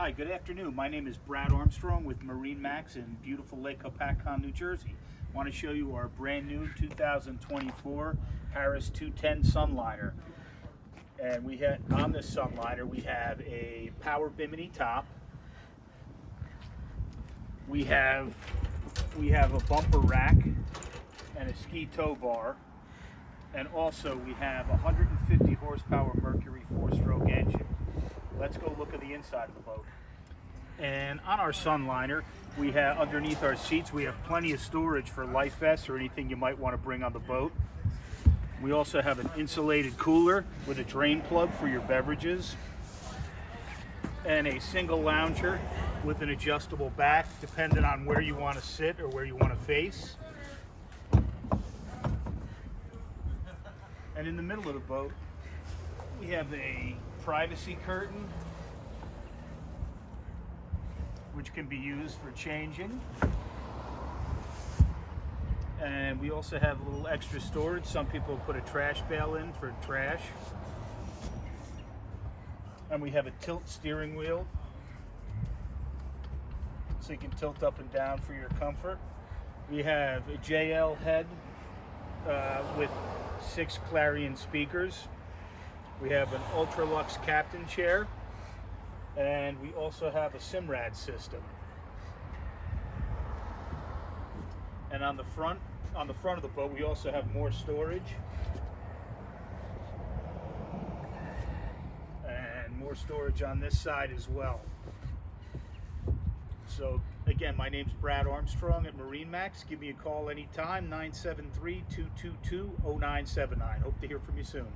Hi, good afternoon. My name is Brad Armstrong with MarineMax in beautiful Lake Hopatcong, New Jersey. I want to show you our brand new 2024 Harris 210 Sunliner. And we have on this Sunliner we have a power bimini top. We have a bumper rack and a ski tow bar. And also we have a 150 horsepower Mercury 4-stroke engine. Let's go look at the inside of the boat. And on our Sunliner, we have underneath our seats, we have plenty of storage for life vests or anything you might want to bring on the boat. We also have an insulated cooler with a drain plug for your beverages, and a single lounger with an adjustable back depending on where you want to sit or where you want to face. And in the middle of the boat, we have a privacy curtain, which can be used for changing. And we also have a little extra storage. Some people put a trash bale in for trash. And we have a tilt steering wheel, so you can tilt up and down for your comfort. We have a JL head with 6 Clarion speakers. We have an Ultra-Lux captain chair, and we also have a Simrad system. And on the front of the boat, we also have more storage and more storage on this side as well. So again, my name's Brad Armstrong at MarineMax. Give me a call anytime, 973-222-0979. Hope to hear from you soon.